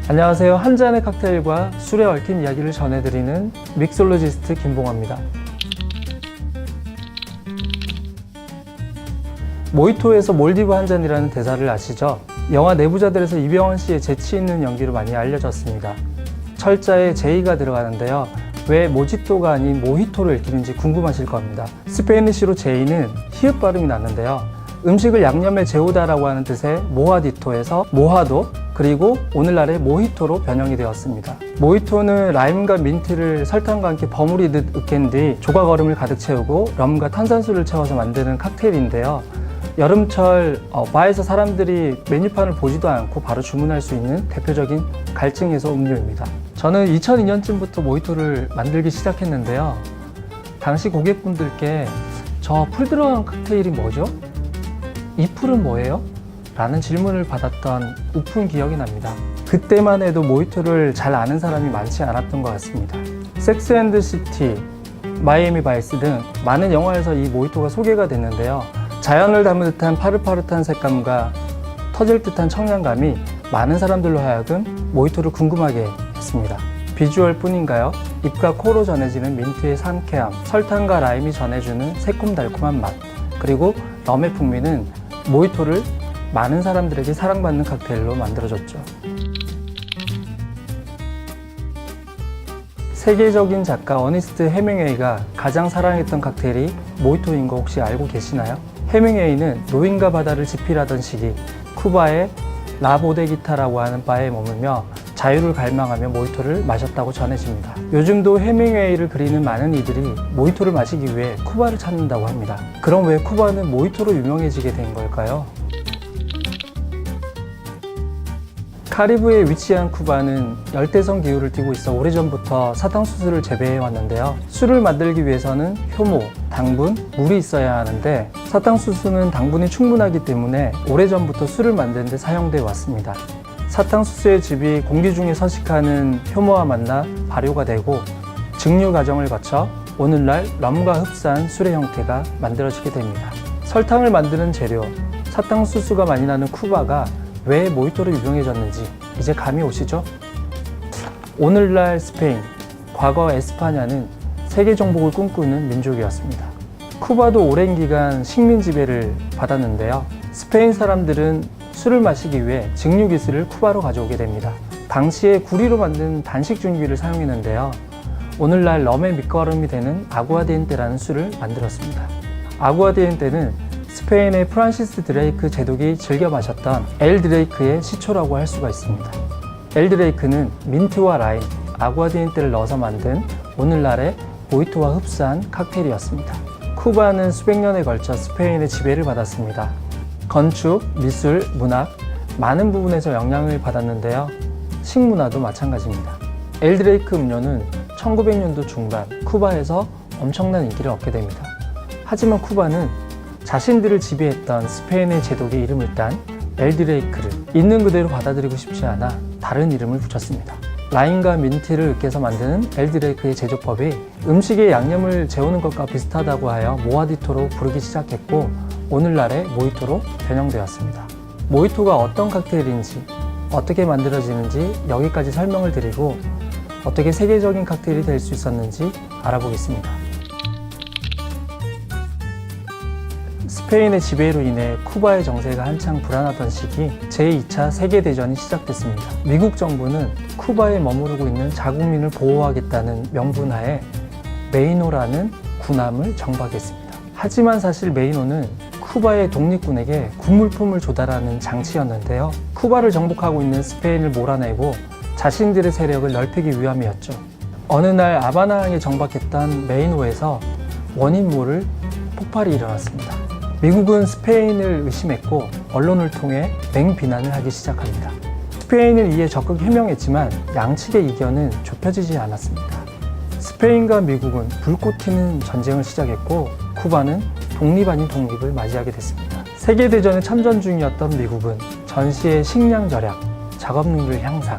안녕하세요. 한 잔의 칵테일과 술에 얽힌 이야기를 전해드리는 믹솔로지스트 김봉화입니다. 모히토에서 몰디브 한 잔이라는 대사를 아시죠? 영화 내부자들에서 이병헌 씨의 재치 있는 연기로 많이 알려졌습니다. 철자에 J가 들어가는데요. 왜 모지토가 아닌 모히토를 읽히는지 궁금하실 겁니다. 스페인어시로 J는 히읗 발음이 났는데요. 음식을 양념에 재우다라고 하는 뜻의 모하디토에서 모하도, 그리고 오늘날의 모히토로 변형이 되었습니다. 모히토는 라임과 민트를 설탕과 함께 버무리듯 으깬 뒤 조각 얼음을 가득 채우고 럼과 탄산수를 채워서 만드는 칵테일인데요. 여름철 바에서 사람들이 메뉴판을 보지도 않고 바로 주문할 수 있는 대표적인 갈증 해소 음료입니다. 저는 2002년쯤부터 모히토를 만들기 시작했는데요. 당시 고객분들께 저 풀 들어간 칵테일이 뭐죠? 이 풀은 뭐예요? 라는 질문을 받았던 우픈 기억이 납니다. 그때만 해도 모히토를 잘 아는 사람이 많지 않았던 것 같습니다. 섹스 앤드 시티, 마이애미 바이스 등 많은 영화에서 이 모히토가 소개가 됐는데요. 자연을 담은 듯한 파릇파릇한 색감과 터질 듯한 청량감이 많은 사람들로 하여금 모히토를 궁금하게 했습니다. 비주얼 뿐인가요? 입과 코로 전해지는 민트의 상쾌함, 설탕과 라임이 전해주는 새콤달콤한 맛, 그리고 럼의 풍미는 모히토를 많은 사람들에게 사랑받는 칵테일로 만들어졌죠. 세계적인 작가 어니스트 헤밍웨이가 가장 사랑했던 칵테일이 모히토인 거 혹시 알고 계시나요? 헤밍웨이는 노인과 바다를 지필하던 시기 쿠바의 라보데기타라고 하는 바에 머물며 자유를 갈망하며 모히토를 마셨다고 전해집니다. 요즘도 헤밍웨이를 그리는 많은 이들이 모히토를 마시기 위해 쿠바를 찾는다고 합니다. 그럼 왜 쿠바는 모히토로 유명해지게 된 걸까요? 카리브해에 위치한 쿠바는 열대성 기후를 띠고 있어 오래전부터 사탕수수를 재배해 왔는데요. 술을 만들기 위해서는 효모, 당분, 물이 있어야 하는데 사탕수수는 당분이 충분하기 때문에 오래전부터 술을 만드는 데 사용되어 왔습니다. 사탕수수의 즙이 공기 중에 서식하는 효모와 만나 발효가 되고 증류 과정을 거쳐 오늘날 럼과 흡사한 술의 형태가 만들어지게 됩니다. 설탕을 만드는 재료, 사탕수수가 많이 나는 쿠바가 왜 모히토로 유명해졌는지 이제 감이 오시죠? 오늘날 스페인, 과거 에스파냐는 세계 정복을 꿈꾸는 민족이었습니다. 쿠바도 오랜 기간 식민 지배를 받았는데요. 스페인 사람들은 술을 마시기 위해 증류기술을 쿠바로 가져오게 됩니다. 당시에 구리로 만든 단식 증류기를 사용했는데요. 오늘날 럼의 밑거름이 되는 아구아디엔테라는 술을 만들었습니다. 아구아디엔테는 스페인의 프란시스 드레이크 제독이 즐겨 마셨던 엘 드레이크의 시초라고 할 수가 있습니다. 엘 드레이크는 민트와 라임, 아구아디엔테를 넣어서 만든 오늘날의 모히토와 흡사한 칵테일이었습니다. 쿠바는 수백 년에 걸쳐 스페인의 지배를 받았습니다. 건축, 미술, 문학, 많은 부분에서 영향을 받았는데요. 식문화도 마찬가지입니다. 엘 드레이크 음료는 1900년도 중반 쿠바에서 엄청난 인기를 얻게 됩니다. 하지만 쿠바는 자신들을 지배했던 스페인의 제독의 이름을 딴 엘 드레이크를 있는 그대로 받아들이고 싶지 않아 다른 이름을 붙였습니다. 라임과 민트를 으깨서 만드는 엘 드레이크의 제조법이 음식에 양념을 재우는 것과 비슷하다고 하여 모하디토로 부르기 시작했고 오늘날의 모히토로 변형되었습니다. 모히토가 어떤 칵테일인지, 어떻게 만들어지는지 여기까지 설명을 드리고 어떻게 세계적인 칵테일이 될 수 있었는지 알아보겠습니다. 스페인의 지배로 인해 쿠바의 정세가 한창 불안하던 시기 제2차 세계대전이 시작됐습니다. 미국 정부는 쿠바에 머무르고 있는 자국민을 보호하겠다는 명분하에 메이노라는 군함을 정박했습니다. 하지만 사실 메이노는 쿠바의 독립군에게 군물품을 조달하는 장치였는데요. 쿠바를 정복하고 있는 스페인을 몰아내고 자신들의 세력을 넓히기 위함이었죠. 어느 날 아바나항에 정박했던 메이노에서 원인 모를 폭발이 일어났습니다. 미국은 스페인을 의심했고 언론을 통해 맹비난을 하기 시작합니다. 스페인은 이에 적극 해명했지만 양측의 이견은 좁혀지지 않았습니다. 스페인과 미국은 불꽃 튀는 전쟁을 시작했고 쿠바는 독립 아닌 독립을 맞이하게 됐습니다. 세계대전에 참전 중이었던 미국은 전시의 식량 절약, 작업 능률 향상,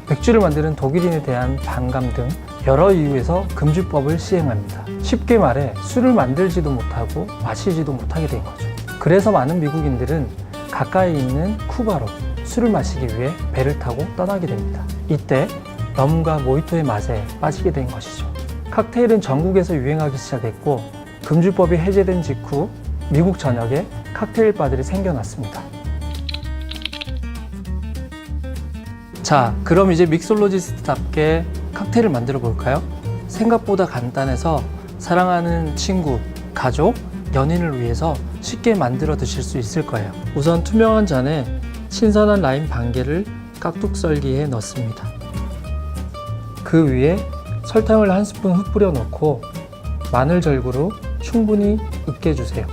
맥주를 만드는 독일인에 대한 반감 등 여러 이유에서 금주법을 시행합니다. 쉽게 말해 술을 만들지도 못하고 마시지도 못하게 된 거죠. 그래서 많은 미국인들은 가까이 있는 쿠바로 술을 마시기 위해 배를 타고 떠나게 됩니다. 이때 럼과 모히토의 맛에 빠지게 된 것이죠. 칵테일은 전국에서 유행하기 시작했고 금주법이 해제된 직후 미국 전역에 칵테일 바들이 생겨났습니다. 자, 그럼 이제 믹솔로지스트답게 칵테일을 만들어 볼까요? 생각보다 간단해서 사랑하는 친구, 가족, 연인을 위해서 쉽게 만들어 드실 수 있을 거예요. 우선 투명한 잔에 신선한 라임 반 개를 깍둑 썰기에 넣습니다. 그 위에 설탕을 한 스푼 후 뿌려 넣고 마늘 절구로 충분히 으깨주세요.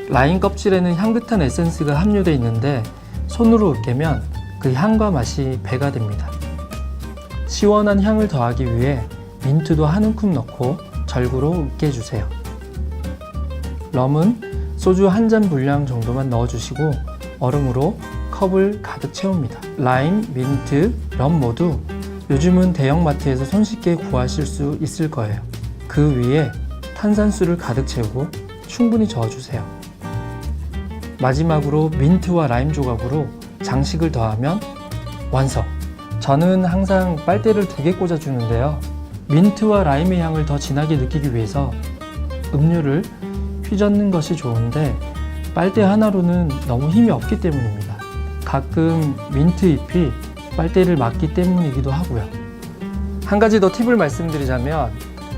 라임 껍질에는 향긋한 에센스가 함유되어 있는데 손으로 으깨면 그 향과 맛이 배가 됩니다. 시원한 향을 더하기 위해 민트도 한 움큼 넣고 절구로 으깨주세요. 럼은 소주 한 잔 분량 정도만 넣어주시고 얼음으로 컵을 가득 채웁니다. 라임, 민트, 럼 모두 요즘은 대형마트에서 손쉽게 구하실 수 있을 거예요. 그 위에 탄산수를 가득 채우고 충분히 저어주세요. 마지막으로 민트와 라임 조각으로 장식을 더하면 완성! 저는 항상 빨대를 2개 꽂아주는데요. 민트와 라임의 향을 더 진하게 느끼기 위해서 음료를 휘젓는 것이 좋은데 빨대 하나로는 너무 힘이 없기 때문입니다. 가끔 민트 잎이 빨대를 막기 때문이기도 하고요. 한 가지 더 팁을 말씀드리자면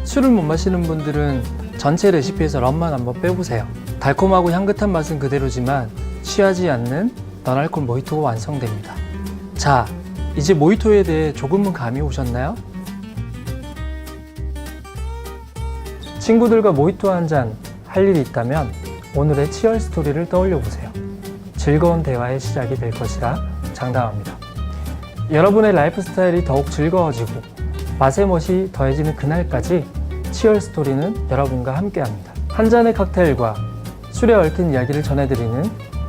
술을 못 마시는 분들은 전체 레시피에서 럼만 한번 빼보세요. 달콤하고 향긋한 맛은 그대로지만 취하지 않는 너알콜 모히토가 완성됩니다. 자, 이제 모히토에 대해 조금은 감이 오셨나요? 친구들과 모히토 한 잔 할 일이 있다면 오늘의 치얼 스토리를 떠올려 보세요. 즐거운 대화의 시작이 될 것이라 장담합니다. 여러분의 라이프 스타일이 더욱 즐거워지고 맛의 멋이 더해지는 그날까지 치얼 스토리는 여러분과 함께 합니다. 한 잔의 칵테일과 술에 얽힌 이야기를 전해드리는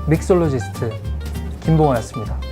믹솔로지스트 김봉호였습니다.